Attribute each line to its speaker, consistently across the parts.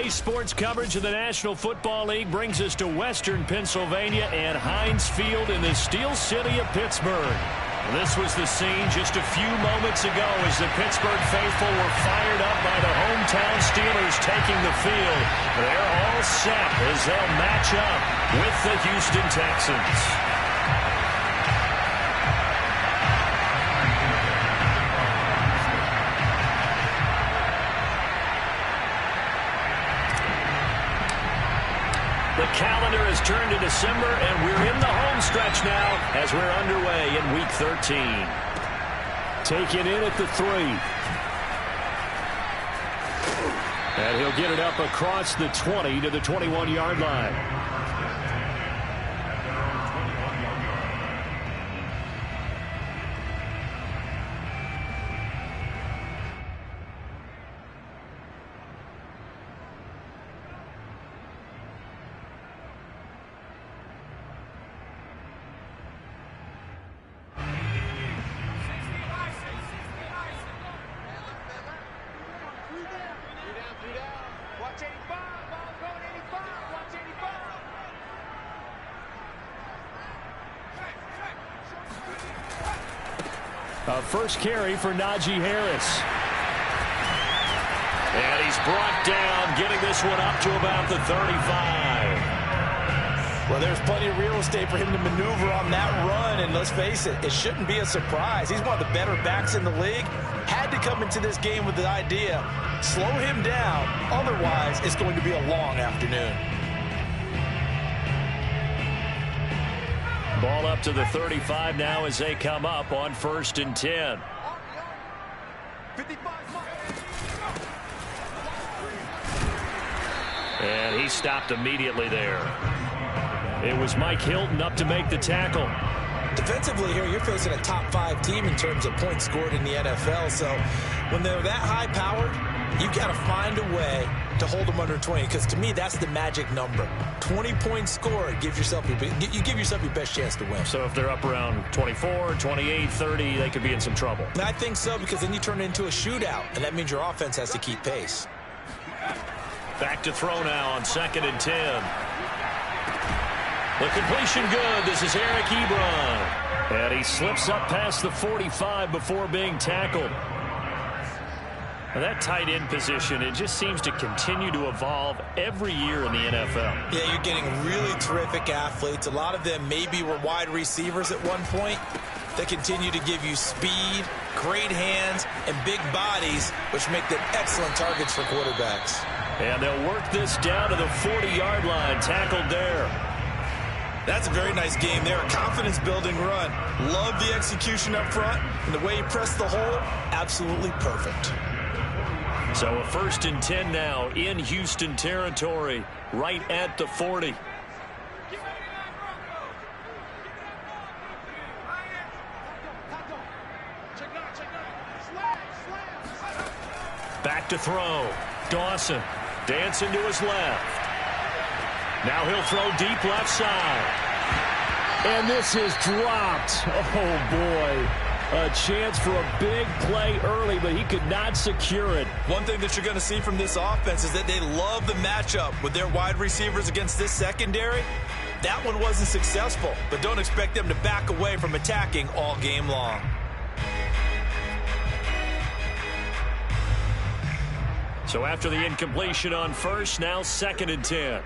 Speaker 1: Today's sports coverage of the National Football League brings us to Western Pennsylvania and Heinz Field in the Steel City of Pittsburgh. This was the scene just a few moments ago as the Pittsburgh faithful were fired up by the hometown Steelers taking the field. They're all set as they'll match up with the Houston Texans. The calendar has turned to December, and we're in the home stretch now as we're underway in Week 13. Taken in at the 3. And he'll get it up across the 20 to the 21-yard line. First carry for Najee Harris. And he's brought down, getting this one up to about the 35.
Speaker 2: Well, there's plenty of real estate for him to maneuver on that run, and let's face it, it shouldn't be a surprise. He's one of the better backs in the league. Had to come into this game with the idea, slow him down, otherwise it's going to be a long afternoon.
Speaker 1: Ball up to the 35 now as they come up on 1st and 10. And he stopped immediately there. It was Mike Hilton up to make the tackle.
Speaker 2: Defensively here, you're facing a top 5 team in terms of points scored in the NFL. So when they're that high powered, you got to find a way to hold them under 20, because to me that's the magic number. 20 points scored gives yourself you give yourself your best chance to win.
Speaker 1: So if they're up around 24, 28, 30, they could be in some trouble.
Speaker 2: And I think so, because then you turn it into a shootout, and that means your offense has to keep pace.
Speaker 1: Back to throw now on 2nd and 10. The completion good. This is Eric Ebron. And he slips up past the 45 before being tackled. Now that tight end position, it just seems to continue to evolve every year in the NFL.
Speaker 2: Yeah, you're getting really terrific athletes. A lot of them maybe were wide receivers at one point. They continue to give you speed, great hands, and big bodies, which make them excellent targets for quarterbacks.
Speaker 1: And they'll work this down to the 40-yard line, tackled there.
Speaker 2: That's a very nice game there, a confidence-building run. Love the execution up front, and the way he pressed the hole, absolutely perfect.
Speaker 1: So a 1st and 10 now in Houston territory, right at the 40. Back to throw. Dawson dancing to his left. Now he'll throw deep left side. And this is dropped. Oh, boy. A chance for a big play early, but he could not secure it.
Speaker 2: One thing that you're going to see from this offense is that they love the matchup with their wide receivers against this secondary. That one wasn't successful, but don't expect them to back away from attacking all game long.
Speaker 1: So after the incompletion on 1st, now 2nd and 10.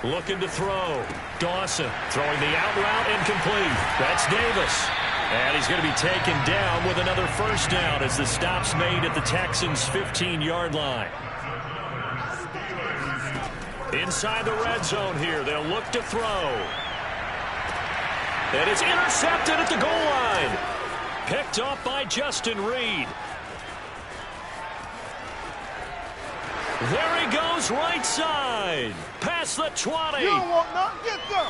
Speaker 1: Looking to throw. Dawson throwing the out route, incomplete. That's Davis. And he's going to be taken down with another 1st down as the stop's made at the Texans' 15-yard line. Inside the red zone here, they'll look to throw. And it's intercepted at the goal line. Picked off by Justin Reed. There he goes, right side. Past the 20.
Speaker 3: You don't want nothing, get there.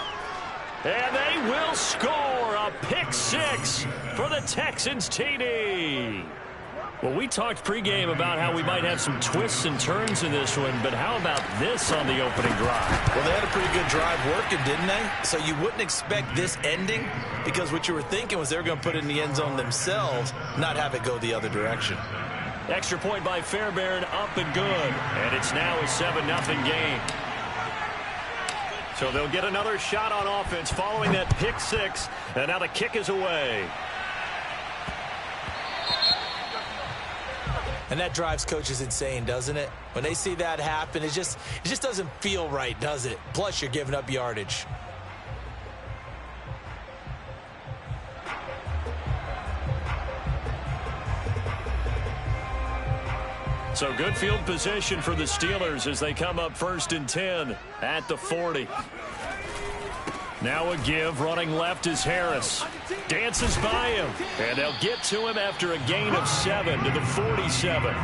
Speaker 1: And they will score a pick 6 for the Texans TD. Well, we talked pregame about how we might have some twists and turns in this one, but how about this on the opening drive?
Speaker 2: Well, they had a pretty good drive working, didn't they? So you wouldn't expect this ending, because what you were thinking was they were going to put it in the end zone themselves, not have it go the other direction.
Speaker 1: Extra point by Fairbairn, up and good. And it's now a 7-0 game. So they'll get another shot on offense following that pick six. And now the kick is away.
Speaker 2: And that drives coaches insane, doesn't it? When they see that happen, it just doesn't feel right, does it? Plus, you're giving up yardage.
Speaker 1: So good field position for the Steelers as they come up 1st and 10 at the 40. Now a give, running left is Harris. Dances by him, and they'll get to him after a gain of 7 to the 47.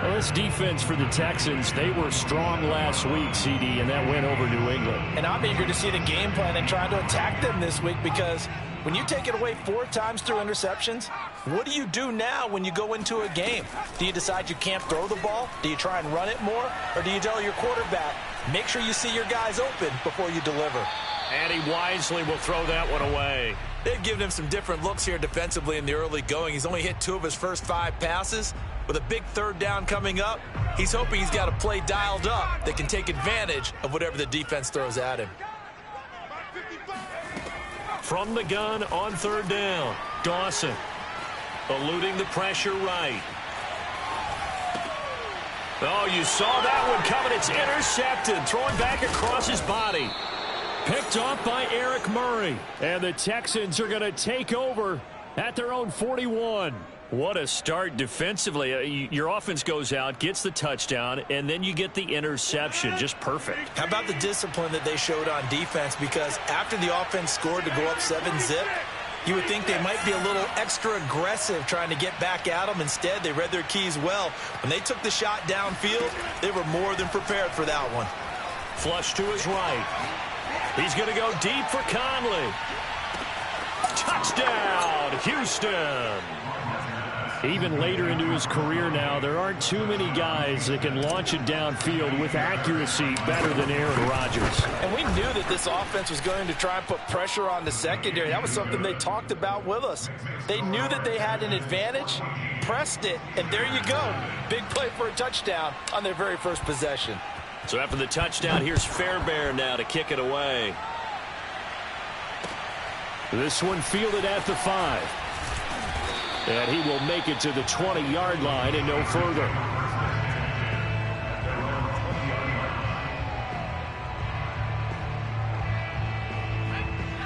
Speaker 1: Well, this defense for the Texans, they were strong last week, CD, and that went over New England.
Speaker 2: And I'm eager to see the game plan and try to attack them this week, because when you take it away 4 times through interceptions, what do you do now when you go into a game? Do you decide you can't throw the ball? Do you try and run it more? Or do you tell your quarterback, make sure you see your guys open before you deliver?
Speaker 1: And he wisely will throw that one away.
Speaker 2: They've given him some different looks here defensively in the early going. He's only hit 2 of his first 5 passes. With a big 3rd down coming up, he's hoping he's got a play dialed up that can take advantage of whatever the defense throws at him.
Speaker 1: From the gun on 3rd down, Dawson eluding the pressure right. Oh, you saw that one coming. It's intercepted, throwing back across his body. Picked off by Eric Murray. And the Texans are going to take over at their own 41. What a start defensively. Your offense goes out, gets the touchdown, and then you get the interception. Just perfect.
Speaker 2: How about the discipline that they showed on defense? Because after the offense scored to go up 7-zip, you would think they might be a little extra aggressive trying to get back at them. Instead, they read their keys well. When they took the shot downfield, they were more than prepared for that one.
Speaker 1: Flush to his right. He's going to go deep for Conley. Touchdown, Houston. Even later into his career now, there aren't too many guys that can launch it downfield with accuracy better than Aaron Rodgers.
Speaker 2: And we knew that this offense was going to try and put pressure on the secondary. That was something they talked about with us. They knew that they had an advantage, pressed it, and there you go. Big play for a touchdown on their very first possession.
Speaker 1: So after the touchdown, here's Fairbairn now to kick it away. This one fielded at the 5. And he will make it to the 20-yard line and no further.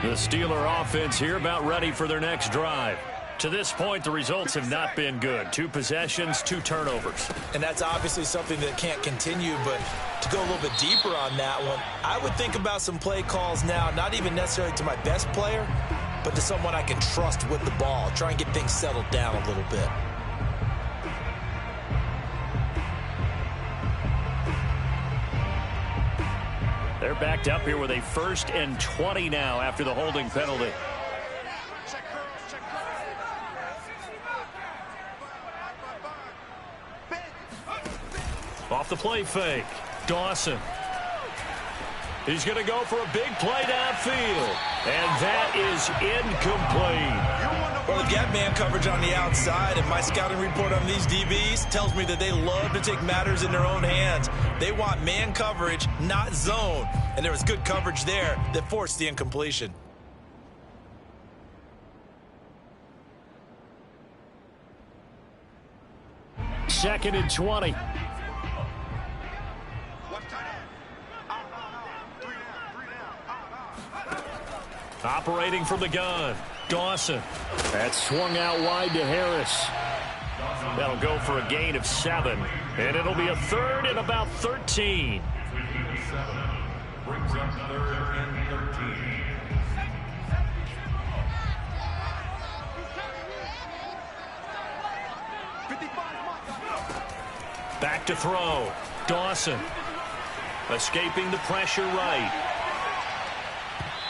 Speaker 1: The Steeler offense here about ready for their next drive. To this point, the results have not been good. 2 possessions, 2 turnovers.
Speaker 2: And that's obviously something that can't continue, but to go a little bit deeper on that one, I would think about some play calls now, not even necessarily to my best player, but to someone I can trust with the ball. Try and get things settled down a little bit.
Speaker 1: They're backed up here with a 1st and 20 now after the holding penalty. Off the play fake, Dawson. He's going to go for a big play downfield. And that is incomplete.
Speaker 2: Well, they get man coverage on the outside, and my scouting report on these DBs tells me that they love to take matters in their own hands. They want man coverage, not zone. And there was good coverage there that forced the incompletion.
Speaker 1: Second and 20. Operating from the gun, Dawson. That's swung out wide to Harris. That'll go for a gain of 7, and it'll be a 3rd and about 13.
Speaker 3: Brings up 3rd and 13.
Speaker 1: Back to throw, Dawson. Escaping the pressure right.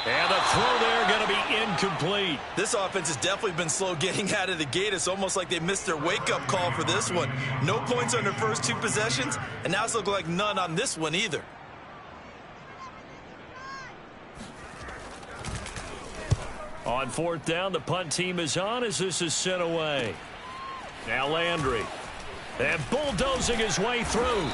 Speaker 1: And the throw there going to be incomplete.
Speaker 2: This offense has definitely been slow getting out of the gate. It's almost like they missed their wake-up call for this one. No points on their first 2 possessions, and now it's looking like none on this one either.
Speaker 1: On 4th down, the punt team is on as this is sent away. Now Landry And bulldozing his way through.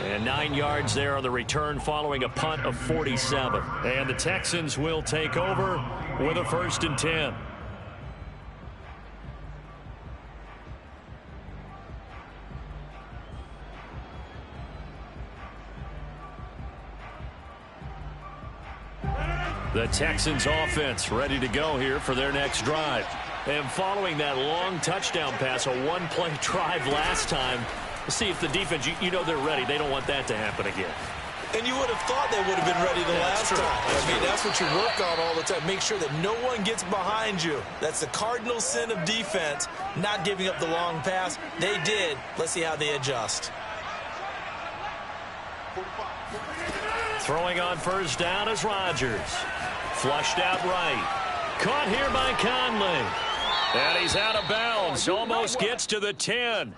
Speaker 1: And 9 yards there on the return following a punt of 47. And the Texans will take over with a 1st and 10. The Texans offense ready to go here for their next drive. And following that long touchdown pass, a one-play drive last time, see if the defense, you know they're ready. They don't want that to happen again.
Speaker 2: And you would have thought they would have been ready the last time. I mean, that's what you work on all the time. Make sure that no one gets behind you. That's the cardinal sin of defense, not giving up the long pass. They did. Let's see how they adjust.
Speaker 1: Throwing on 1st down is Rodgers. Flushed out right. Caught here by Conley. And he's out of bounds. Almost gets to the 10.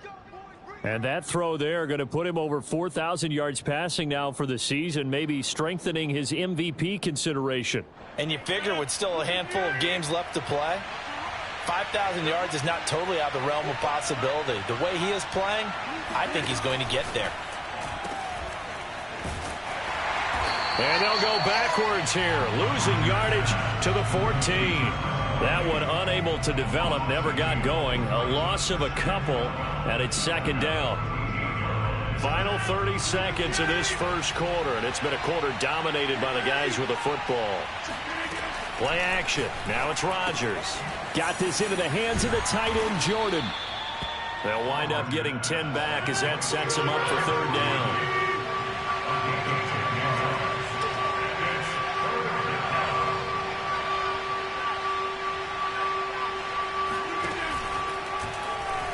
Speaker 1: And that throw there going to put him over 4,000 yards passing now for the season, maybe strengthening his MVP consideration.
Speaker 2: And you figure with still a handful of games left to play, 5,000 yards is not totally out of the realm of possibility. The way he is playing, I think he's going to get there.
Speaker 1: And they'll go backwards here, losing yardage to the 14. That one unable to develop, never got going. A loss of a couple, and it's 2nd down. Final 30 seconds of this first quarter, and it's been a quarter dominated by the guys with the football. Play action. Now it's Rodgers. Got this into the hands of the tight end, Jordan. They'll wind up getting 10 back as that sets them up for 3rd down.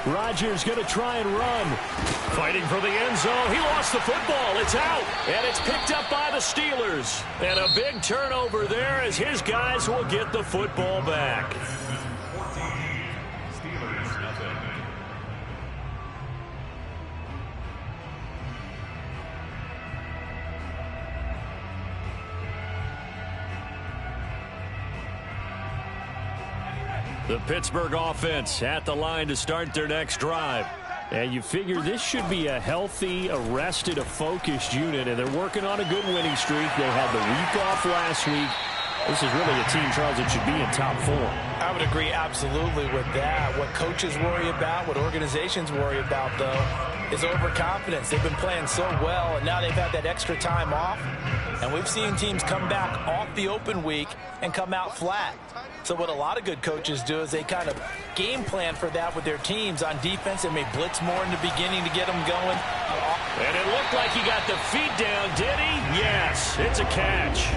Speaker 1: Rodgers going to try and run. Fighting for the end zone. He lost the football. It's out. And it's picked up by the Steelers. And a big turnover there as his guys will get the football back. The Pittsburgh offense at the line to start their next drive. And you figure this should be a healthy, arrested, a focused unit, and they're working on a good winning streak. They had the week off last week. This is really a team, Charles, that should be in top 4.
Speaker 2: I would agree absolutely with that. What coaches worry about, what organizations worry about, though, is overconfidence. They've been playing so well, and now they've had that extra time off. And we've seen teams come back off the open week and come out flat. So what a lot of good coaches do is they kind of game plan for that with their teams on defense and may blitz more in the beginning to get them going.
Speaker 1: And it looked like he got the feet down, did he? Yes, it's a catch.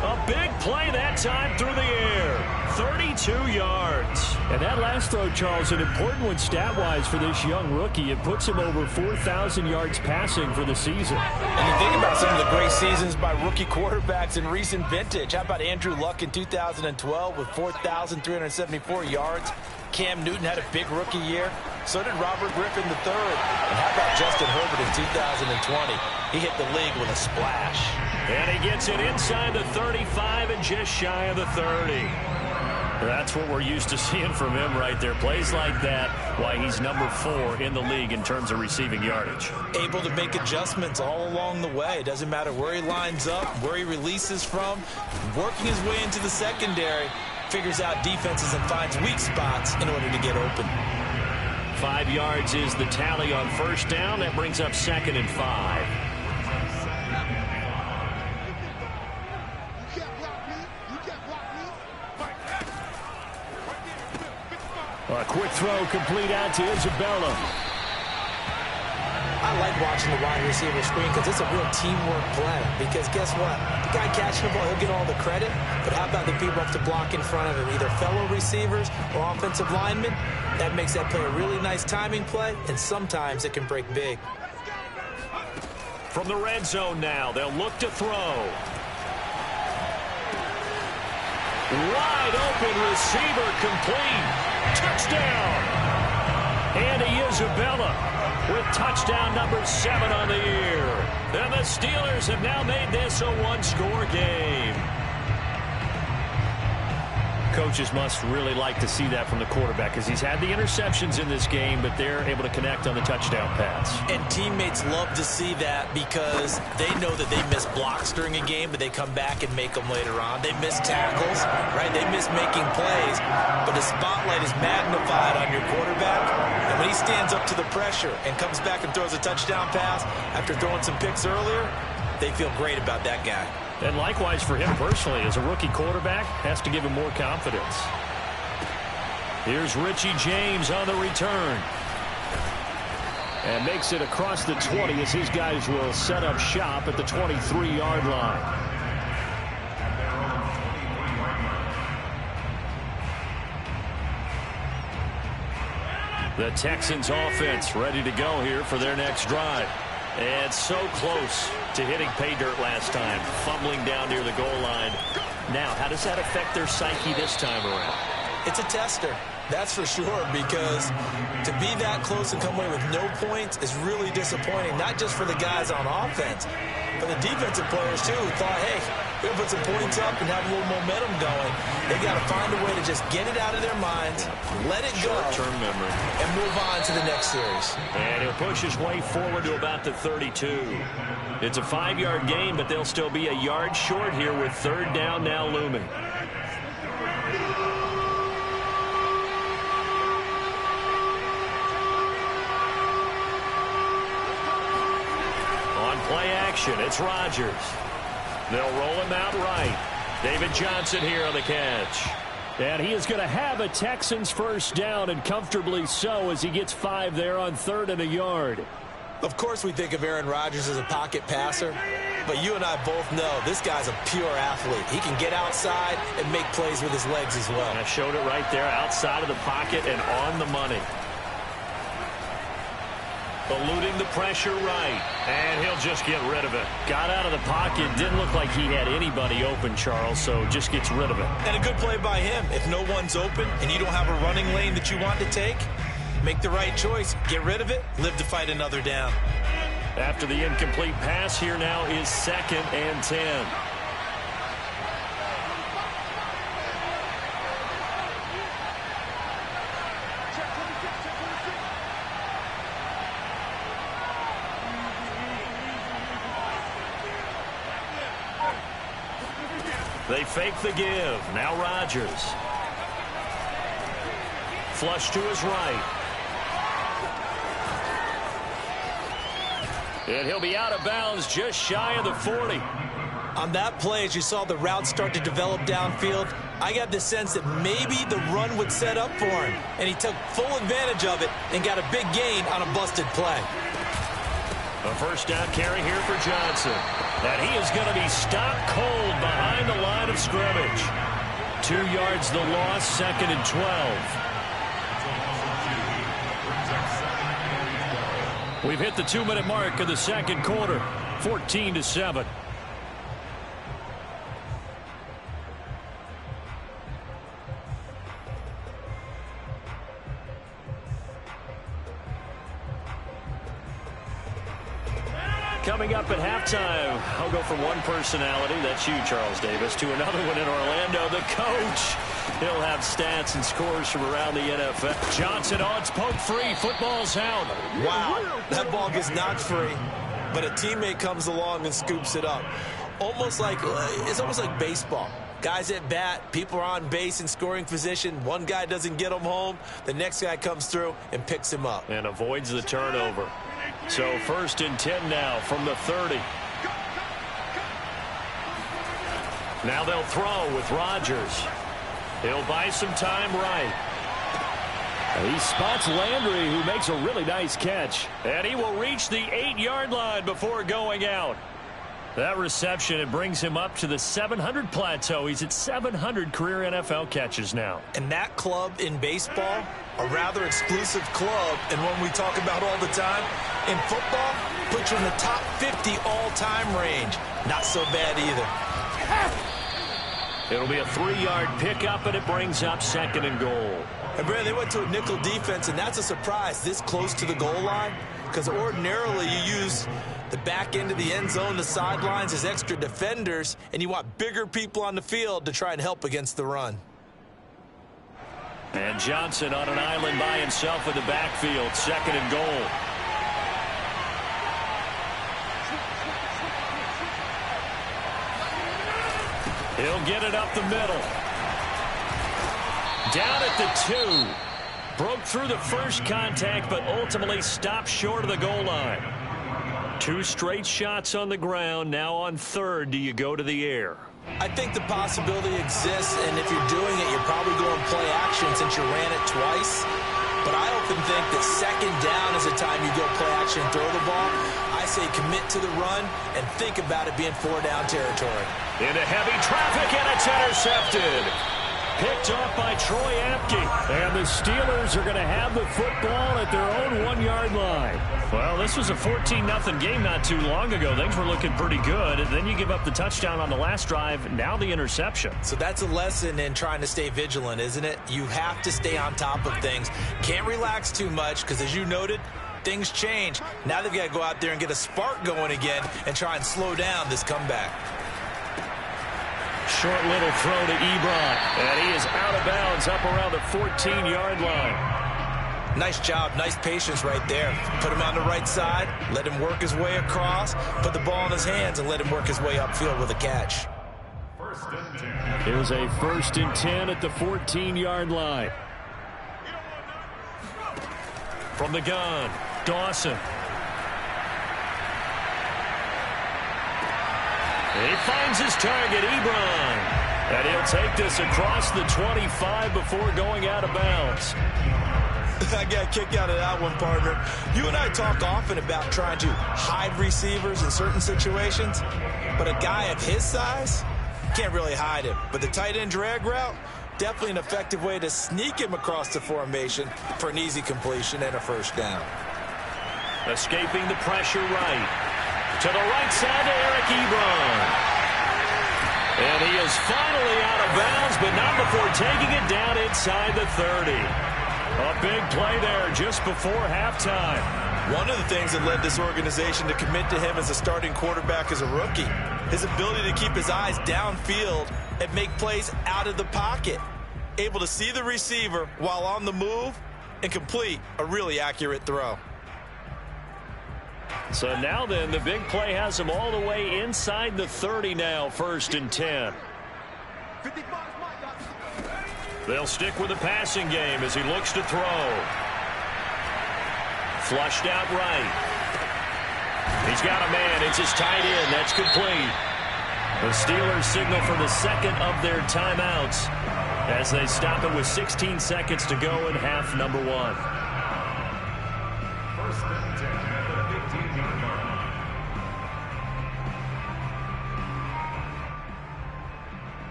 Speaker 1: A big play that time through the air. 32 yards. And that last throw, Charles, an important one stat-wise for this young rookie. It puts him over 4,000 yards passing for the season.
Speaker 2: And you think about some of the great seasons by rookie quarterbacks in recent vintage. How about Andrew Luck in 2012 with 4,374 yards? Cam Newton had a big rookie year. So did Robert Griffin III. And how about Justin Herbert in 2020? He hit the league with a splash.
Speaker 1: And he gets it inside the 35 and just shy of the 30. That's what we're used to seeing from him right there. Plays like that, why he's number 4 in the league in terms of receiving yardage.
Speaker 2: Able to make adjustments all along the way. It doesn't matter where he lines up, where he releases from. Working his way into the secondary, figures out defenses and finds weak spots in order to get open.
Speaker 1: 5 yards is the tally on 1st down. That brings up 2nd and 5. A quick throw complete out to Isabella.
Speaker 2: I like watching the wide receiver screen because it's a real teamwork play. Because guess what? The guy catching the ball, he'll get all the credit. But how about the people have to block in front of him, either fellow receivers or offensive linemen? That makes that play a really nice timing play, and sometimes it can break big.
Speaker 1: From the red zone now, they'll look to throw. Wide open receiver complete. Touchdown. Andy Isabella with touchdown number 7 on the year. And the Steelers have now made this a one-score game. coaches must really like to see that from the quarterback because he's had the interceptions in this game, but they're able to connect on the touchdown pass.
Speaker 2: And teammates love to see that because they know that they miss blocks during a game, but they come back and make them later on. They miss tackles, right? They miss making plays, but the spotlight is magnified on your quarterback. And when he stands up to the pressure and comes back and throws a touchdown pass after throwing some picks earlier, they feel great about that guy.
Speaker 1: And likewise for him personally, as a rookie quarterback, has to give him more confidence. Here's Richie James on the return. And makes it across the 20 as his guys will set up shop at the 23-yard line. The Texans offense ready to go here for their next drive. And so close to hitting pay dirt last time, fumbling down near the goal line. Now, how does that affect their psyche this time around?
Speaker 2: It's a tester, that's for sure, because to be that close and come away with no points is really disappointing, not just for the guys on offense, but the defensive players, too, who thought, hey, we're going to put some points up and have a little momentum going. They got to find a way to just get it out of their minds, let it go,
Speaker 1: short-term memory,
Speaker 2: and move on to the next series.
Speaker 1: And he'll push his way forward to about the 32. It's a 5-yard gain, but they'll still be a yard short here with third down now looming. On play action, it's Rodgers. They'll roll him out right. David Johnson here on the catch. And he is going to have a Texans first down, and comfortably so, as he gets 5 there on 3rd and a yard.
Speaker 2: Of course we think of Aaron Rodgers as a pocket passer, but you and I both know this guy's a pure athlete. He can get outside and make plays with his legs as well.
Speaker 1: I showed it right there, outside of the pocket and on the money. Eluding the pressure right, and he'll just get rid of it. Got out of the pocket, didn't look like he had anybody open, Charles, so just gets rid of it.
Speaker 2: And a good play by him. If no one's open and you don't have a running lane that you want to take, make the right choice. Get rid of it, live to fight another down.
Speaker 1: After the incomplete pass, here now is 2nd and 10. They fake the give. Now Rodgers. Flush to his right. And he'll be out of bounds just shy of the 40.
Speaker 2: On that play, as you saw the route start to develop downfield, I got the sense that maybe the run would set up for him. And he took full advantage of it and got a big gain on a busted play.
Speaker 1: A first down carry here for Johnson. And he is going to be stopped cold behind the line of scrimmage. 2 yards the loss, 2nd and 12. We've hit the 2-minute mark of the second quarter, 14-7. Coming up at halftime, I'll go from one personality, that's you, Charles Davis, to another one in Orlando, the coach. He'll have stats and scores from around the NFL. Johnson, oh, it's poked free. Football's out.
Speaker 2: Wow, that ball gets knocked free, but a teammate comes along and scoops it up. It's almost like baseball. Guys at bat, people are on base in scoring position. One guy doesn't get him home. The next guy comes through and picks him up.
Speaker 1: And avoids the turnover. So 1st and 10 now from the 30. Now they'll throw with Rodgers. He'll buy some time right. He spots Landry, who makes a really nice catch. And he will reach the 8-yard line before going out. That reception, it brings him up to the 700 plateau. He's at 700 career NFL catches now.
Speaker 2: And that club in baseball, a rather exclusive club, and one we talk about all the time, in football, puts you in the top 50 all-time range. Not so bad either.
Speaker 1: It'll be a 3-yard pickup, and it brings up 2nd and goal.
Speaker 2: And, Brad, they went to a nickel defense, and that's a surprise this close to the goal line, because ordinarily you use the back end of the end zone, the sidelines as extra defenders, and you want bigger people on the field to try and help against the run.
Speaker 1: And Johnson on an island by himself in the backfield. 2nd and goal. He'll get it up the middle. Down at the 2. Broke through the first contact, but ultimately stopped short of the goal line. 2 straight shots on the ground. Now on 3rd, do you go to the air?
Speaker 2: I think the possibility exists, and if you're doing it, you're probably going play action since you ran it twice. But I often think that 2nd down is the time you go play action and throw the ball. I say commit to the run and think about it being 4-down territory.
Speaker 1: Into heavy traffic, and it's intercepted. Picked off by Troy Apke. And the Steelers are going to have the football at their own 1-yard line. Well, this was a 14-0 game not too long ago. Things were looking pretty good. And then you give up the touchdown on the last drive. Now the interception.
Speaker 2: So that's a lesson in trying to stay vigilant, isn't it? You have to stay on top of things. Can't relax too much because, as you noted, things change. Now they've got to go out there and get a spark going again and try and slow down this comeback.
Speaker 1: Short little throw to Ebron. And he is out of bounds up around the 14-yard line.
Speaker 2: Nice job. Nice patience right there. Put him on the right side. Let him work his way across. Put the ball in his hands and let him work his way upfield with a catch.
Speaker 1: Here's a 1st and 10 at the 14-yard line. From the gun, Dawson. He finds his target, Ebron. And he'll take this across the 25 before going out of bounds.
Speaker 2: I got a kick out of that one, partner. You and I talk often about trying to hide receivers in certain situations, but a guy of his size can't really hide him. But the tight end drag route, definitely an effective way to sneak him across the formation for an easy completion and a 1st down.
Speaker 1: Escaping the pressure right. To the right side to Eric Ebron. And he is finally out of bounds, but not before taking it down inside the 30. A big play there just before halftime.
Speaker 2: One of the things that led this organization to commit to him as a starting quarterback as a rookie, his ability to keep his eyes downfield and make plays out of the pocket. Able to see the receiver while on the move and complete a really accurate throw.
Speaker 1: So now then, the big play has him all the way inside the 30 now, 1st and 10. They'll stick with the passing game as he looks to throw. Flushed out right. He's got a man. It's his tight end. That's complete. The Steelers signal for the 2nd of their timeouts as they stop it with 16 seconds to go in half number 1.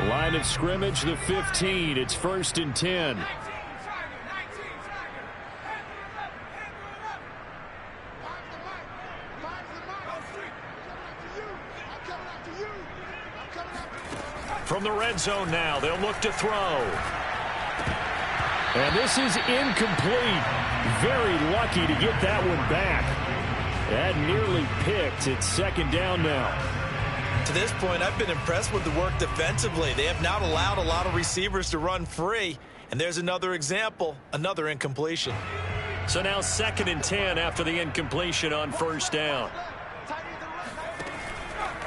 Speaker 1: Line of scrimmage, the 15. It's 1st and 10. From the red zone now, they'll look to throw. And this is incomplete. Very lucky to get that one back. That nearly picked. It's 2nd down now.
Speaker 2: To this point, I've been impressed with the work defensively. They have not allowed a lot of receivers to run free. And there's another example, another incompletion.
Speaker 1: So now 2nd and 10 after the incompletion on 1st down.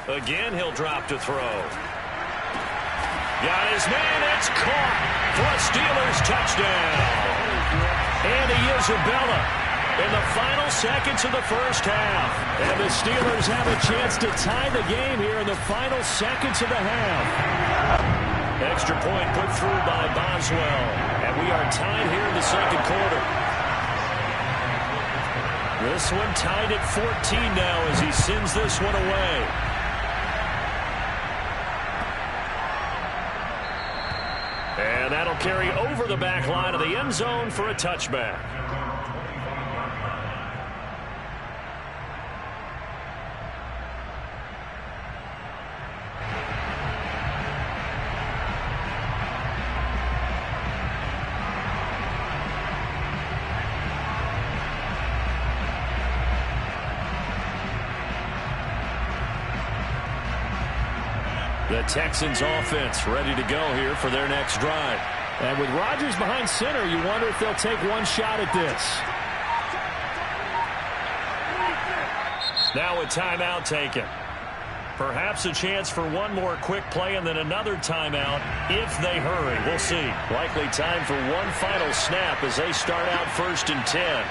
Speaker 1: Again, he'll drop to throw. Got his man, it's caught for a Steelers touchdown. Andy Isabella in the final seconds of the 1st half. And the Steelers have a chance to tie the game here in the final seconds of the half. Extra point put through by Boswell. And we are tied here in the 2nd quarter. This one tied at 14 now as he sends this one away. And that'll carry over the back line of the end zone for a touchback. The Texans offense ready to go here for their next drive.
Speaker 4: And with Rodgers behind center, you wonder if they'll take one shot at this.
Speaker 1: Now a timeout taken. Perhaps a chance for one more quick play and then another timeout if they hurry. We'll see. Likely time for one final snap as they start out 1st and 10.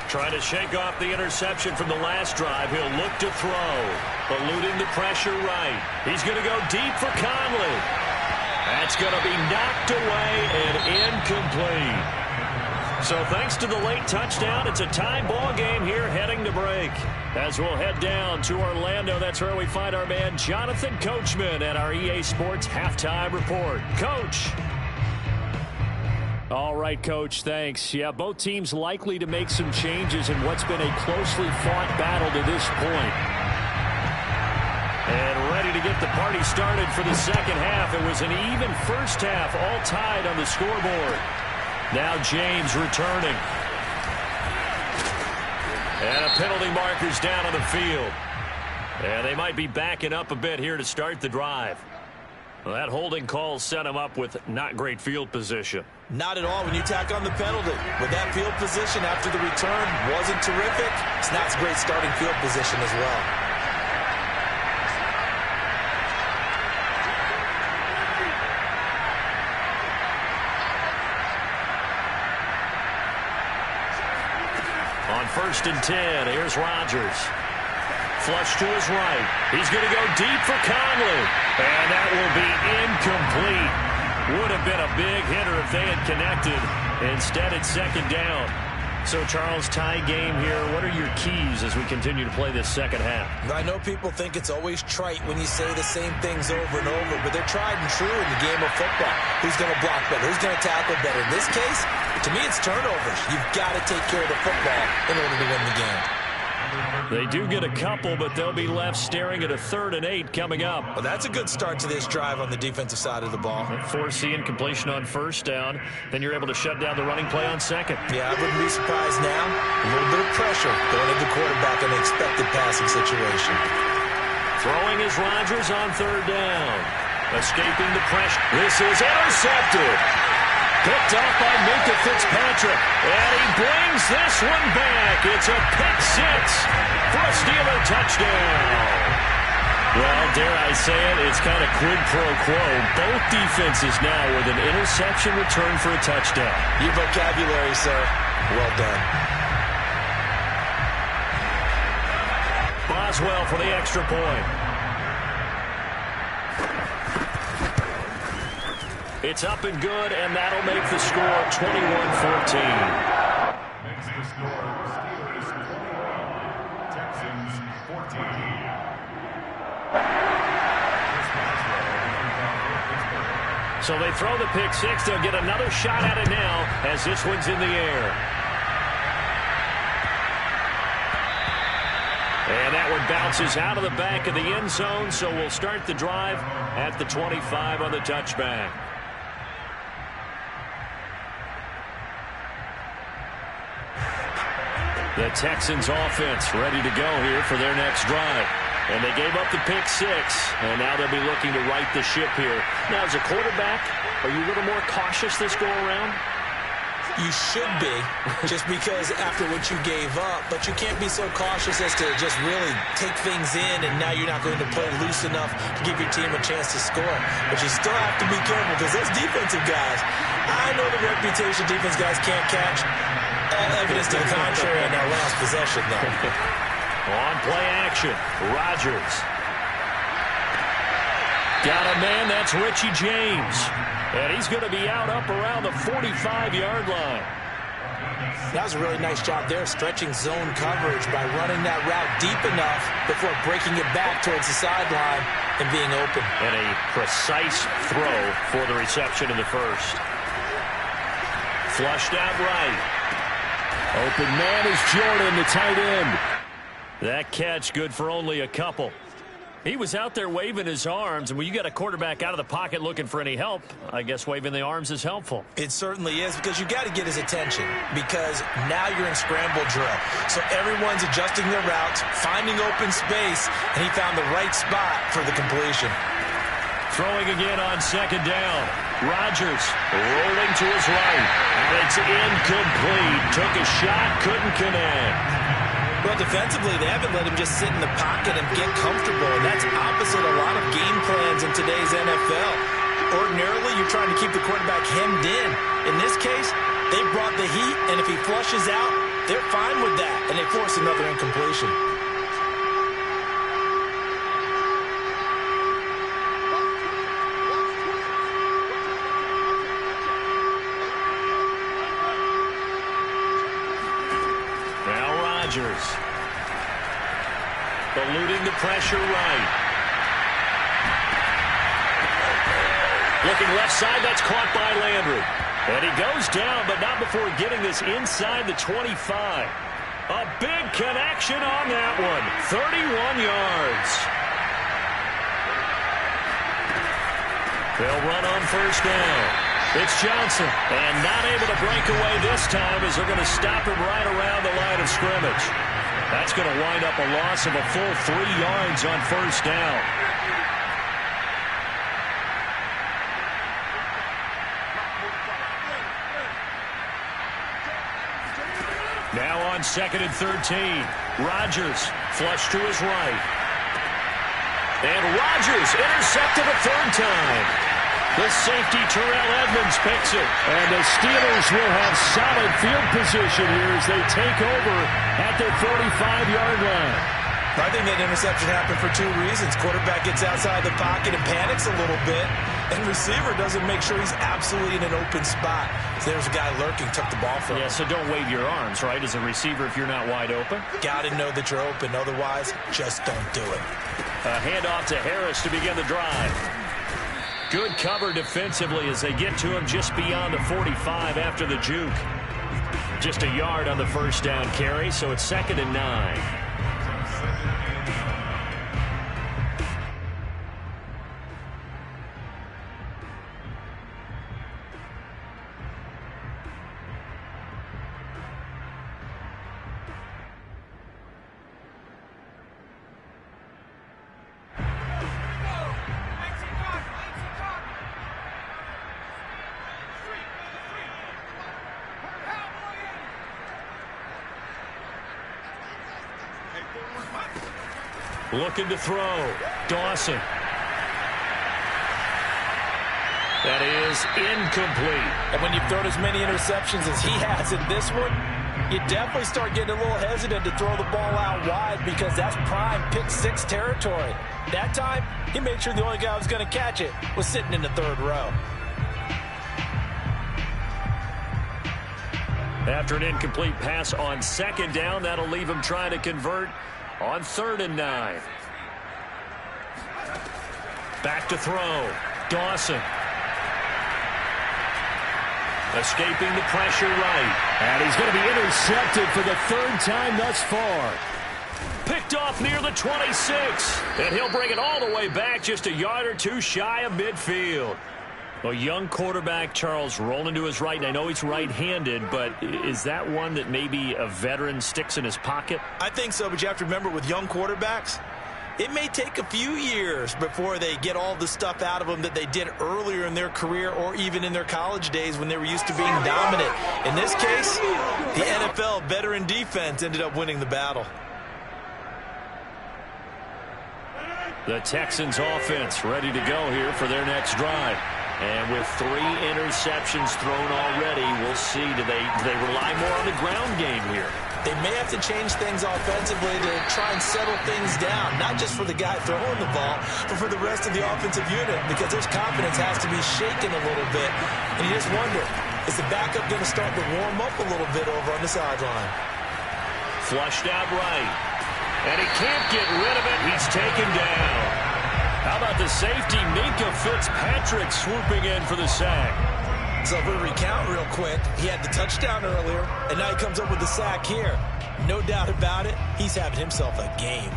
Speaker 1: Trying to shake off the interception from the last drive. He'll look to throw. Eluding the pressure right. He's going to go deep for Conley. That's going to be knocked away and incomplete. So thanks to the late touchdown, it's a tie ball game here heading to break. As we'll head down to Orlando, that's where we find our man Jonathan Coachman at our EA Sports Halftime Report. Coach.
Speaker 4: All right, Coach, thanks. Yeah, both teams likely to make some changes in what's been a closely fought battle to this point.
Speaker 1: And ready to get the party started for the second half. It was an even first half, all tied on the scoreboard. Now James returning. And a penalty marker's down on the field. And they might be backing up a bit here to start the drive. Well, that holding call set him up with not great field position.
Speaker 2: Not at all when you tack on the penalty. With that field position after the return wasn't terrific, it's not a great starting field position as well.
Speaker 1: On 1st and 10, here's Rodgers. Flush to his right. He's going to go deep for Conley. And that will be incomplete. Would have been a big hitter if they had connected. Instead, it's 2nd down. So, Charles, tie game here. What are your keys as we continue to play this second half?
Speaker 2: I know people think it's always trite when you say the same things over and over, but they're tried and true in the game of football. Who's going to block better? Who's going to tackle better? In this case, to me, it's turnovers. You've got to take care of the football in order to win the game.
Speaker 1: They do get a couple, but they'll be left staring at a 3rd and 8 coming up.
Speaker 2: Well, that's a good start to this drive on the defensive side of the ball.
Speaker 1: Foreseeing completion on 1st down. Then you're able to shut down the running play on 2nd.
Speaker 2: Yeah, I wouldn't be surprised now. A little bit of pressure going at the quarterback in an expected passing situation.
Speaker 1: Throwing is Rodgers on 3rd down. Escaping the pressure. This is intercepted. Picked off by Minkah Fitzpatrick. And he brings this one back. It's a pick 6 for a Steeler touchdown. Well, dare I say it, it's kind of quid pro quo. Both defenses now with an interception return for a touchdown.
Speaker 2: Your vocabulary, sir. Well done.
Speaker 1: Boswell for the extra point. It's up and good, and that'll make the score 21-14.
Speaker 3: Makes the score Steelers 21, Texans 14.
Speaker 1: So they throw the pick 6. They'll get another shot at it now as this one's in the air. And that one bounces out of the back of the end zone, so we'll start the drive at the 25 on the touchback. The Texans offense ready to go here for their next drive. And they gave up the pick 6, and now they'll be looking to right the ship here. Now, as a quarterback, are you a little more cautious this go-around?
Speaker 2: You should be, just because after what you gave up, but you can't be so cautious as to just really take things in, and now you're not going to play loose enough to give your team a chance to score. But you still have to be careful, because those defensive guys, I know the reputation defense guys can't catch. All evidence to the contrary in that last possession, though.
Speaker 1: On play action, Rodgers. Got a man, that's Richie James. And he's going to be out up around the 45-yard line.
Speaker 2: That was a really nice job there, stretching zone coverage by running that route deep enough before breaking it back towards the sideline and being open.
Speaker 1: And a precise throw for the reception in the first. Flushed out right.
Speaker 4: Open man is Jordan, the tight end.
Speaker 1: That catch good for only a couple. He was out there waving his arms, and when you got a quarterback out of the pocket looking for any help, I guess waving the arms is helpful.
Speaker 2: It certainly is, because you got to get his attention, because now you're in scramble drill. So everyone's adjusting their routes, finding open space, and he found the right spot for the completion.
Speaker 1: Throwing again on second down. Rodgers rolling to his right, and it's incomplete. Took a shot, couldn't connect.
Speaker 2: Well, defensively, they haven't let him just sit in the pocket and get comfortable, and that's opposite a lot of game plans in today's NFL. Ordinarily, you're trying to keep the quarterback hemmed in. In this case, they brought the heat, and if he flushes out, they're fine with that, and they force another incompletion.
Speaker 1: Eluding the pressure right. Looking left side, that's caught by Landry. And he goes down, but not before getting this inside the 25. A big connection on that one. 31 yards. They'll run on first down. It's Johnson, and not able to break away this time as they're going to stop him right around the line of scrimmage. That's going to wind up a loss of a full 3 yards on first down. Now on 2nd and 13. Rodgers flush to his right. And Rodgers intercepted a third time. The safety, Terrell Edmonds, picks it.
Speaker 4: And the Steelers will have solid field position here as they take over at their 45-yard line.
Speaker 2: I think that interception happened for 2 reasons. Quarterback gets outside the pocket and panics a little bit, and receiver doesn't make sure he's absolutely in an open spot. So there's a guy lurking, took the ball from him.
Speaker 1: Yeah, so don't wave your arms, right, as a receiver if you're not wide open.
Speaker 2: Got to know that you're open. Otherwise, just don't do it.
Speaker 1: A handoff to Harris to begin the drive. Good cover defensively as they get to him just beyond the 45 after the juke. Just a yard on the first down carry, so it's 2nd and 9. Looking to throw. Dawson. That is incomplete.
Speaker 2: And when you've thrown as many interceptions as he has in this one, you definitely start getting a little hesitant to throw the ball out wide because that's prime pick 6 territory. That time, he made sure the only guy who was going to catch it was sitting in the 3rd row.
Speaker 1: After an incomplete pass on 2nd down, that'll leave him trying to convert on 3rd and 9. Back to throw. Dawson. Escaping the pressure right.
Speaker 4: And he's going to be intercepted for the 3rd time thus far.
Speaker 1: Picked off near the 26. And he'll bring it all the way back just a yard or 2 shy of midfield. A young quarterback, Charles, rolling to his right. And I know he's right-handed, but is that one that maybe a veteran sticks in his pocket?
Speaker 2: I think so, but you have to remember with young quarterbacks, it may take a few years before they get all the stuff out of them that they did earlier in their career or even in their college days when they were used to being dominant. In this case, the NFL veteran defense ended up winning the battle.
Speaker 1: The Texans offense ready to go here for their next drive. And with 3 interceptions thrown already, we'll see. Do they rely more on the ground game here?
Speaker 2: They may have to change things offensively to try and settle things down, not just for the guy throwing the ball, but for the rest of the offensive unit, because his confidence has to be shaken a little bit. And you just wonder, is the backup going to start to warm up a little bit over on the sideline?
Speaker 1: Flushed out right. And he can't get rid of it. He's taken down. How about the safety, Minkah Fitzpatrick, swooping in for the sack?
Speaker 2: So if we recount real quick, he had the touchdown earlier, and now he comes up with the sack here. No doubt about it, he's having himself a game.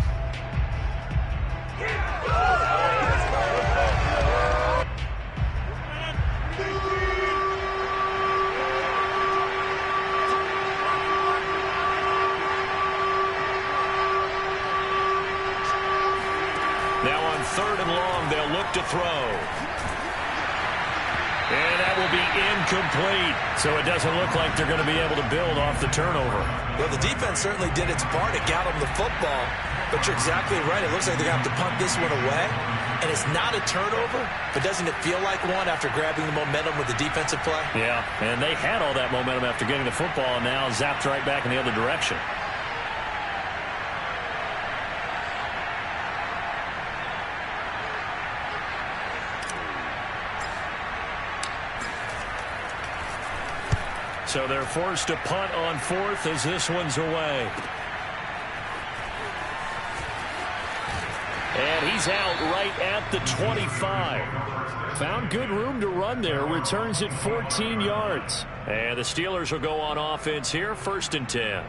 Speaker 1: Now on 3rd and long, they'll look to throw. And that will be incomplete. So it doesn't look like they're going to be able to build off the turnover.
Speaker 2: Well, the defense certainly did its part. It got them the football. But you're exactly right. It looks like they're going to have to punt this one away. And it's not a turnover, but doesn't it feel like one after grabbing the momentum with the defensive play?
Speaker 1: Yeah, and they had all that momentum after getting the football and now zapped right back in the other direction. So they're forced to punt on 4th as this one's away. And he's out right at the 25. Found good room to run there. Returns it 14 yards. And the Steelers will go on offense here, 1st and 10.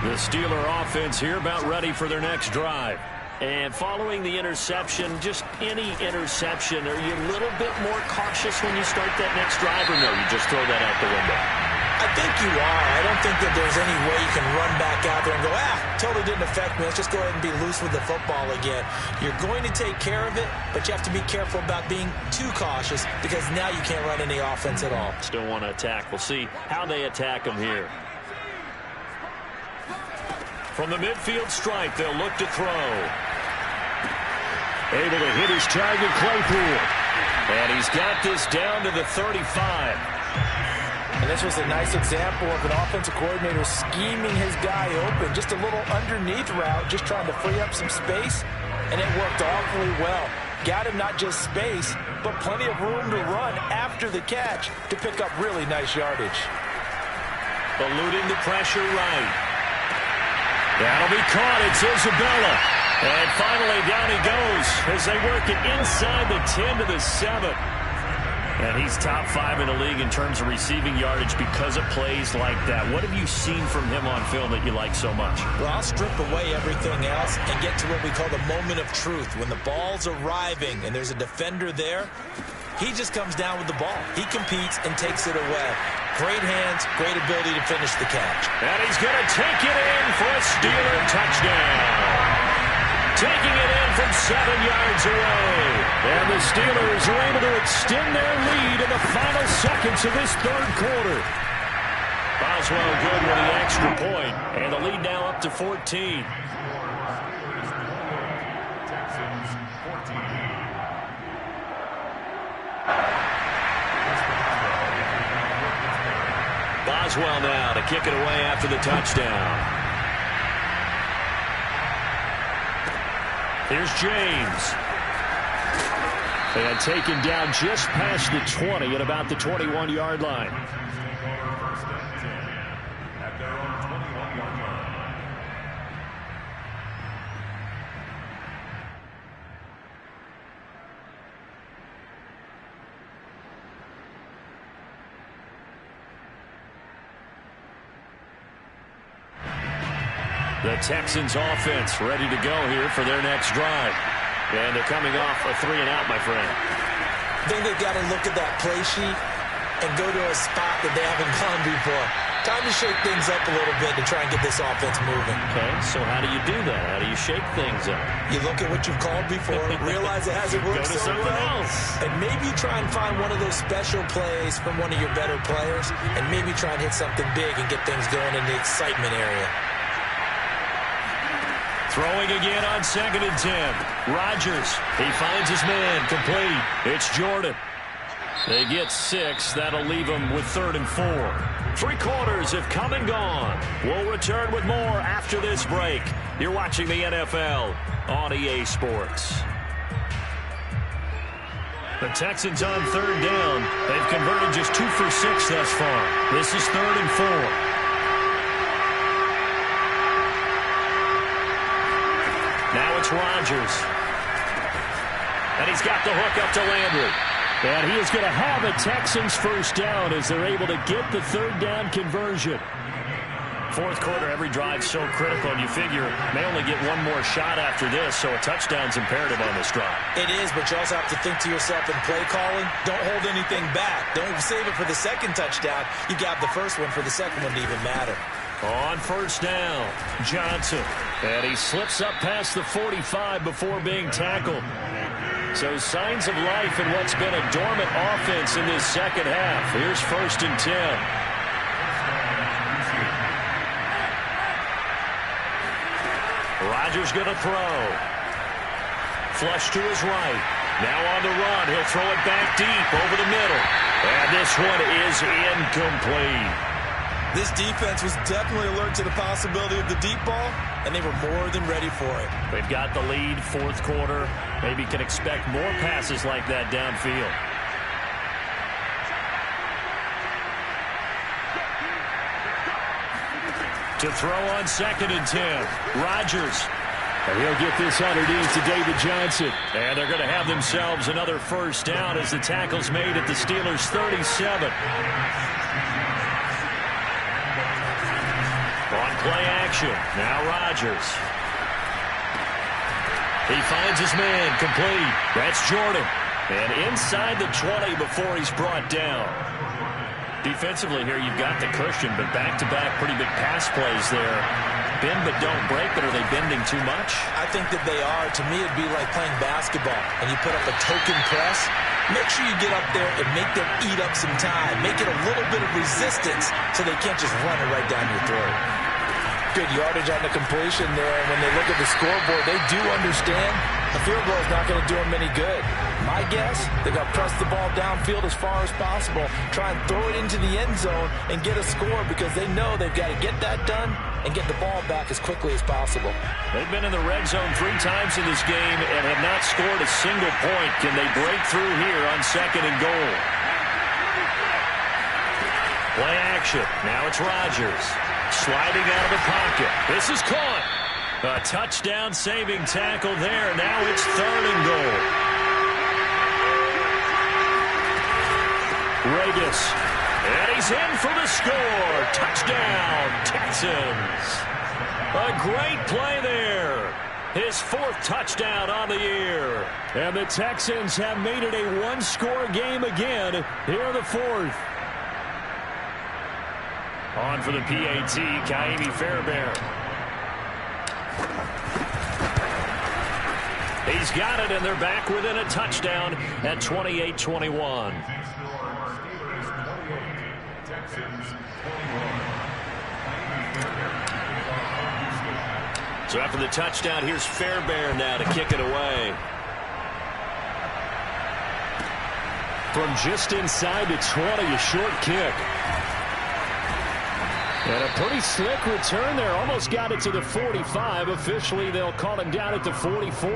Speaker 1: The Steeler offense here about ready for their next drive. And following the interception, just any interception, are you a little bit more cautious when you start that next drive, or no, you just throw that out the window?
Speaker 2: I think you are. I don't think that there's any way you can run back out there and go, totally didn't affect me. Let's just go ahead and be loose with the football again. You're going to take care of it, but you have to be careful about being too cautious because now you can't run any offense at all.
Speaker 1: Still want to attack. We'll see how they attack them here. From the midfield stripe, they'll look to throw. Able to hit his target, Claypool. And he's got this down to the 35.
Speaker 2: And this was a nice example of an offensive coordinator scheming his guy open. Just a little underneath route, just trying to free up some space. And it worked awfully well. Got him not just space, but plenty of room to run after the catch to pick up really nice yardage.
Speaker 1: Eluding the pressure right. That'll be caught. It's Isabella. And finally, down he goes as they work it inside the 10 to the 7. And he's top 5 in the league in terms of receiving yardage because of plays like that. What have you seen from him on film that you like so much?
Speaker 2: Well, I'll strip away everything else and get to what we call the moment of truth. When the ball's arriving and there's a defender there, he just comes down with the ball. He competes and takes it away. Great hands, great ability to finish the catch.
Speaker 1: And he's going to take it in for a Steeler touchdown. Taking it in from 7 yards away. And the Steelers are able to extend their lead in the final seconds of this 3rd quarter. Boswell good with the extra point. And the lead now up to 14.
Speaker 3: Texans 14.
Speaker 1: Boswell now to kick it away after the touchdown. Here's James. And taken down just past the 20 at about the 21-yard line.
Speaker 3: First and 10 at their own 21-yard line.
Speaker 1: The Texans offense ready to go here for their next drive. And they're coming off a 3-and-out, my friend.
Speaker 2: I think they've got to look at that play sheet and go to a spot that they haven't gone before. Time to shake things up a little bit to try and get this offense moving.
Speaker 1: Okay, so how do you do that? How do you shake things up?
Speaker 2: You look at what you've called before, realize it hasn't worked
Speaker 1: Go to
Speaker 2: so
Speaker 1: something
Speaker 2: well,
Speaker 1: else.
Speaker 2: and maybe try and find one of those special plays from one of your better players, and maybe try and hit something big and get things going in the excitement area.
Speaker 1: Throwing again on 2nd and 10. Rodgers, he finds his man, complete. It's Jordan. They get 6. That'll leave them with 3rd and 4. 3 quarters have come and gone. We'll return with more after this break. You're watching the NFL on EA Sports. The Texans on 3rd down. They've converted just 2 for 6 thus far. This is 3rd and 4. Now it's Rodgers. And he's got the hook up to Landry. And he is going to have a Texans first down as they're able to get the 3rd down conversion. Fourth quarter, every drive so critical, and you figure may only get one more shot after this, so a touchdown's imperative on this drive.
Speaker 2: It is, but you also have to think to yourself in play calling, don't hold anything back. Don't save it for the second touchdown. You got the first one for the second one to even matter.
Speaker 1: On first down, Johnson. And he slips up past the 45 before being tackled. So signs of life in what's been a dormant offense in this second half. Here's 1st and 10. Rodgers going to throw. Flush to his right. Now on the run. He'll throw it back deep over the middle. And this one is incomplete.
Speaker 2: This defense was definitely alert to the possibility of the deep ball, and they were more than ready for it.
Speaker 1: They've got the lead, fourth quarter. Maybe can expect more passes like that downfield. To throw on 2nd and 10. Rodgers.
Speaker 4: And he'll get this underneath to David Johnson.
Speaker 1: And they're going to have themselves another first down as the tackle's made at the Steelers' 37. On play action. Now Rodgers. He finds his man complete. That's Jordan. And inside the 20 before he's brought down. Defensively here, you've got the cushion, but back-to-back pretty big pass plays there. Bend but don't break, but are they bending too much?
Speaker 2: I think that they are. To me, it'd be like playing basketball, and you put up a token press. Make sure you get up there and make them eat up some time. Make it a little bit of resistance so they can't just run it right down your throat. Good yardage on the completion there. And when they look at the scoreboard, they do understand a field goal is not going to do them any good. My guess, they're going to press the ball downfield as far as possible, try and throw it into the end zone and get a score because they know they've got to get that done and get the ball back as quickly as possible.
Speaker 1: They've been in the red zone 3 times in this game and have not scored a single point. Can they break through here on 2nd and goal? Play action. Now it's Rodgers. Sliding out of the pocket. This is caught. A touchdown-saving tackle there. Now it's 3rd and goal. Regis. And he's in for the score. Touchdown, Texans. A great play there. His 4th touchdown on the year.
Speaker 4: And the Texans have made it a one-score game again here in the 4th.
Speaker 1: On for the PAT, Ka'imi Fairbairn. He's got it, and they're back within a touchdown at 28-21. So after the touchdown, here's Fairbairn now to kick it away.
Speaker 4: From just inside the 20, a short kick. And a pretty slick return there. Almost got it to the 45. Officially, they'll call him down at the 44.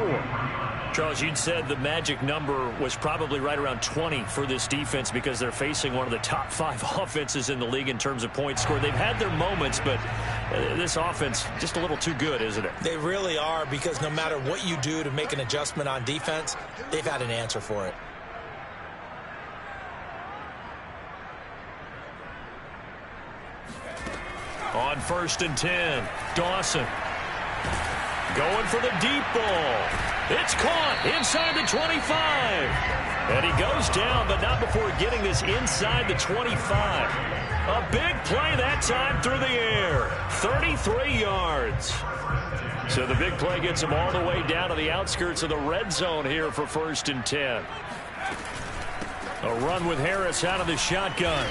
Speaker 1: Charles, you'd said the magic number was probably right around 20 for this defense because they're facing one of the top 5 offenses in the league in terms of points scored. They've had their moments, but this offense just a little too good, isn't it?
Speaker 2: They really are, because no matter what you do to make an adjustment on defense, they've had an answer for it.
Speaker 1: On 1st and 10, Dawson going for the deep ball. It's caught inside the 25. And he goes down, but not before getting this inside the 25. A big play that time through the air. 33 yards. So the big play gets him all the way down to the outskirts of the red zone here for 1st and 10. A run with Harris out of the shotgun.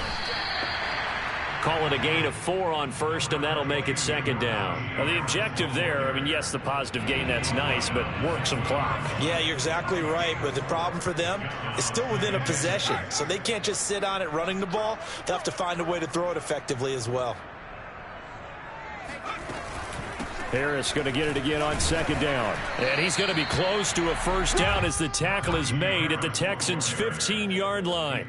Speaker 1: Call it a gain of 4 on 1st, and that'll make it 2nd down. Now, the objective there, I mean, yes, the positive gain, that's nice, but work some clock.
Speaker 2: Yeah, you're exactly right, but the problem for them is still within a possession, so they can't just sit on it running the ball. They'll have to find a way to throw it effectively as well.
Speaker 4: Harris going to get it again on 2nd down.
Speaker 1: And he's going to be close to a first down as the tackle is made at the Texans' 15-yard line.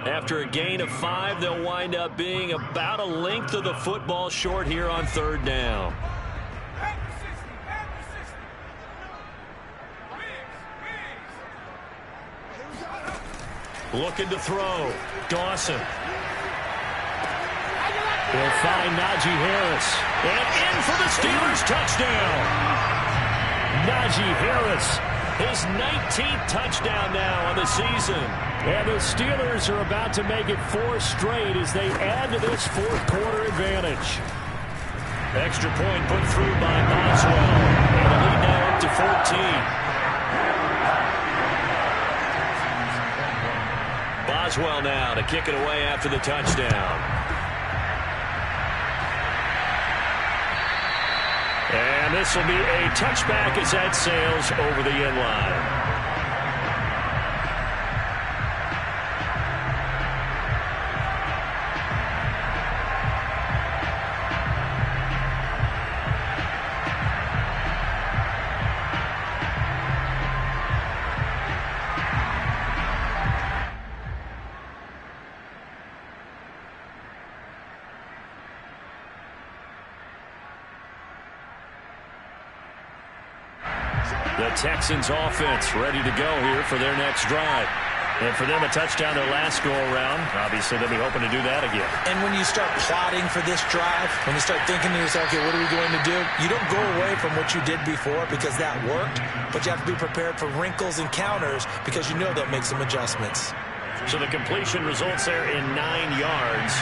Speaker 1: After a gain of 5, they'll wind up being about a length of the football short here on 3rd down. Looking to throw. Dawson. He'll find Najee Harris. And in for the Steelers touchdown. Najee Harris, his 19th touchdown now on the season. And the Steelers are about to make it 4 straight as they add to this fourth-quarter advantage. Extra point put through by Boswell. And the lead now up to 14. Boswell now to kick it away after the touchdown. And this will be a touchback as that sails over the end line. The Texans offense ready to go here for their next drive. And for them, a touchdown their last go-around. Obviously, they'll be hoping to do that again.
Speaker 2: And when you start plotting for this drive, when you start thinking to yourself, okay, what are we going to do? You don't go away from what you did before because that worked, but you have to be prepared for wrinkles and counters because you know they'll make some adjustments.
Speaker 1: So the completion results there in 9 yards.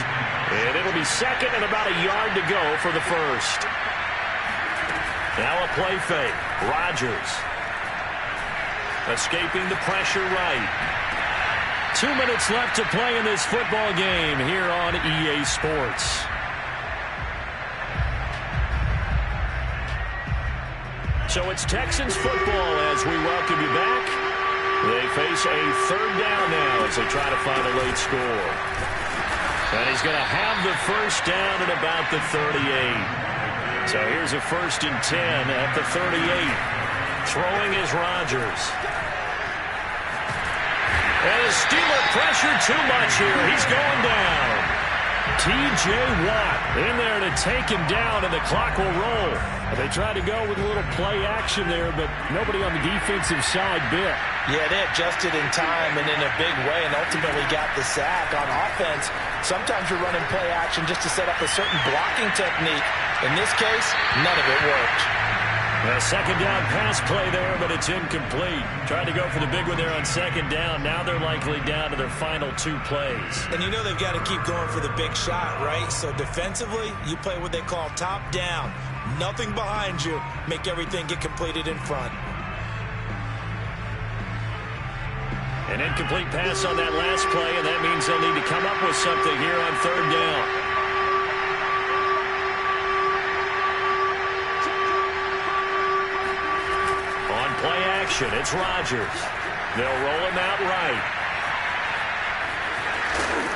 Speaker 1: And it'll be second and about a yard to go for the first. Now a play fake. Rodgers. Escaping the pressure right. 2 minutes left to play in this football game here on EA Sports. So it's Texans football as we welcome you back. They face a third down now as they try to find a late score. And he's going to have the first down at about the 38. So here's a 1st and 10 at the 38. Throwing is Rodgers. And the Steeler pressure too much here. He's going down. T.J. Watt in there to take him down, and the clock will roll. They tried to go with a little play action there, but nobody on the defensive side bit.
Speaker 2: Yeah, they adjusted in time and in a big way and ultimately got the sack. On offense, sometimes you're running play action just to set up a certain blocking technique. In this case, none of it worked.
Speaker 1: A second down pass play there, but it's incomplete. Tried to go for the big one there on second down. Now they're likely down to their final 2 plays.
Speaker 2: And you know they've got to keep going for the big shot, right? So defensively, you play what they call top down. Nothing behind you. Make everything get completed in front.
Speaker 1: An incomplete pass on that last play, and that means they'll need to come up with something here on third down. Play action. It's Rodgers. They'll roll him out right.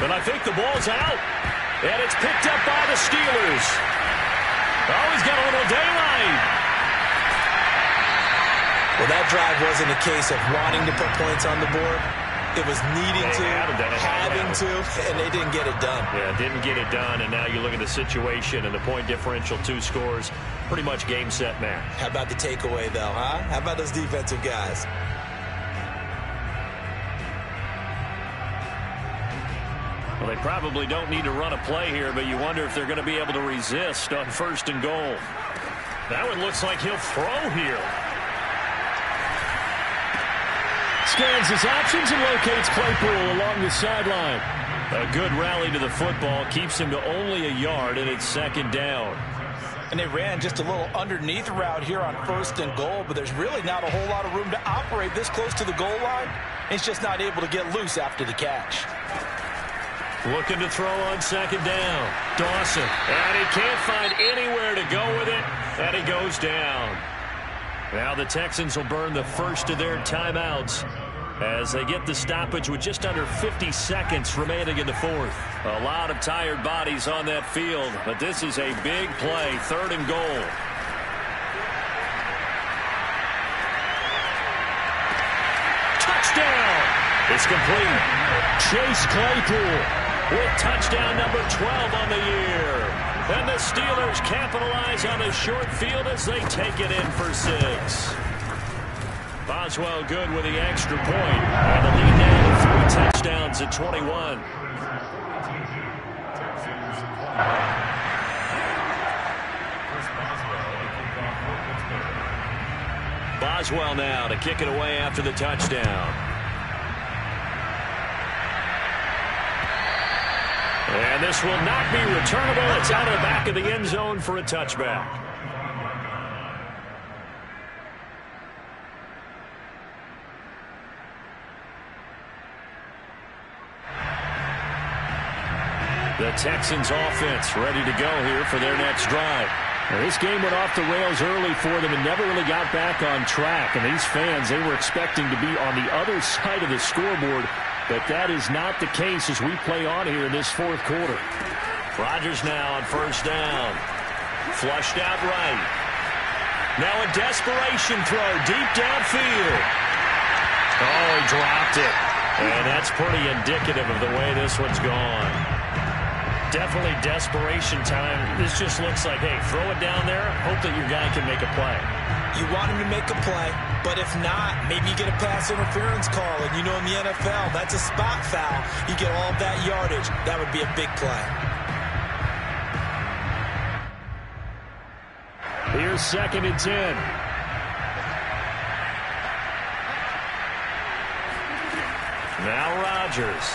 Speaker 1: But I think the ball's out. And it's picked up by the Steelers. Oh, he's got a little daylight.
Speaker 2: Well, that drive wasn't a case of wanting to put points on the board. It was needing to, having to, and they didn't get it done.
Speaker 1: Yeah, didn't get it done, and now you look at the situation and the point differential, 2 scores, pretty much game, set, match.
Speaker 2: How about the takeaway, though, huh? How about those defensive guys?
Speaker 1: Well, they probably don't need to run a play here, but you wonder if they're going to be able to resist on 1st and goal. That one looks like he'll throw here.
Speaker 4: Scans his options and locates Claypool along the sideline.
Speaker 1: A good rally to the football keeps him to only a yard, and it's second down.
Speaker 2: And they ran just a little underneath route here on 1st and goal, but there's really not a whole lot of room to operate this close to the goal line. He's just not able to get loose after the catch.
Speaker 1: Looking to throw on second down. Dawson. And he can't find anywhere to go with it, and he goes down. Now the Texans will burn the first of their timeouts as they get the stoppage with just under 50 seconds remaining in the fourth. A lot of tired bodies on that field, but this is a big play, 3rd and goal. Touchdown! It's complete.
Speaker 4: Chase Claypool
Speaker 1: with touchdown number 12 on the year. And the Steelers capitalize on the short field as they take it in for 6. Boswell good with the extra point. And the lead now to 3 touchdowns at 21. Boswell now to kick it away after the touchdown. And this will not be returnable. It's out of the back of the end zone for a touchback. The Texans offense ready to go here for their next drive. Now, this game went off the rails early for them and never really got back on track. And these fans, they were expecting to be on the other side of the scoreboard. But that is not the case as we play on here in this fourth quarter. Rodgers now on first down. Flushed out right. Now a desperation throw deep downfield. Oh, he dropped it. And that's pretty indicative of the way this one's gone. Definitely desperation time. This just looks like, hey, throw it down there, hope that your guy can make a play.
Speaker 2: You want him to make a play, but if not, maybe you get a pass interference call. And you know in the NFL, that's a spot foul. You get all that yardage. That would be a big play.
Speaker 4: Here's 2nd and 10.
Speaker 1: Now Rodgers.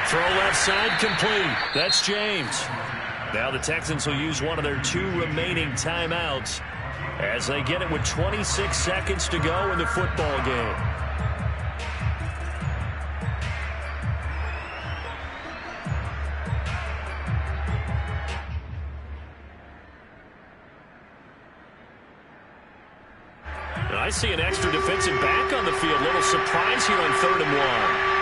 Speaker 1: Throw left side complete. That's James. Now the Texans will use one of their 2 remaining timeouts as they get it with 26 seconds to go in the football game. I see an extra defensive back on the field. Little surprise here on 3rd and 1.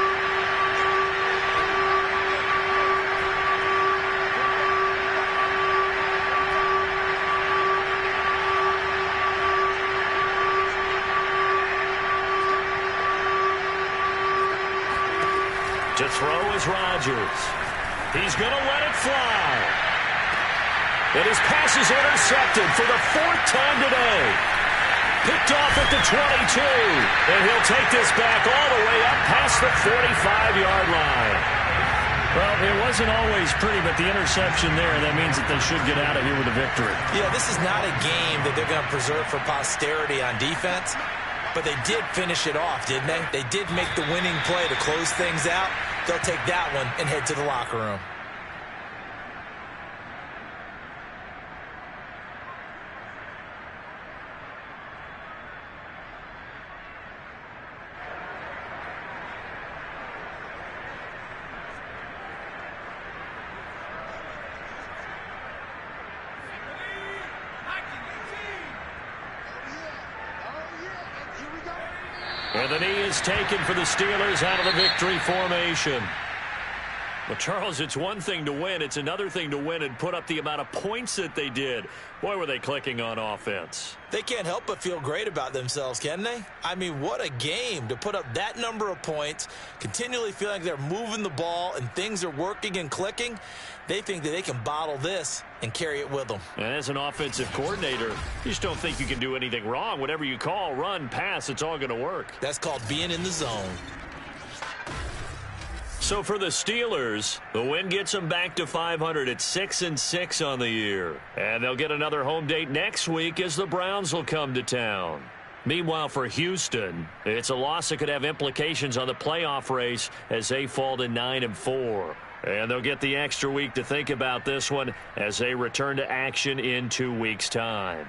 Speaker 1: To throw is Rodgers. He's going to let it fly. And his pass is intercepted for the 4th time today. Picked off at the 22. And he'll take this back all the way up past the 45-yard line.
Speaker 4: Well, it wasn't always pretty, but the interception there, that means that they should get out of here with a victory.
Speaker 2: Yeah, this is not a game that they're going to preserve for posterity on defense. But they did finish it off, didn't they? They did make the winning play to close things out. They'll take that one and head to the locker room.
Speaker 1: And the knee is taken for the Steelers out of the victory formation. Well, Charles, it's one thing to win. It's another thing to win and put up the amount of points that they did. Boy, were they clicking on offense.
Speaker 2: They can't help but feel great about themselves, can they? I mean, what a game to put up that number of points, continually feeling like they're moving the ball and things are working and clicking. They think that they can bottle this and carry it with them.
Speaker 1: And as an offensive coordinator, you just don't think you can do anything wrong. Whatever you call, run, pass, it's all going to work.
Speaker 2: That's called being in the zone.
Speaker 1: So for the Steelers, the win gets them back to 500 at 6-6 on the year. And they'll get another home date next week as the Browns will come to town. Meanwhile, for Houston, it's a loss that could have implications on the playoff race as they fall to 9-4. And they'll get the extra week to think about this one as they return to action in 2 weeks' time.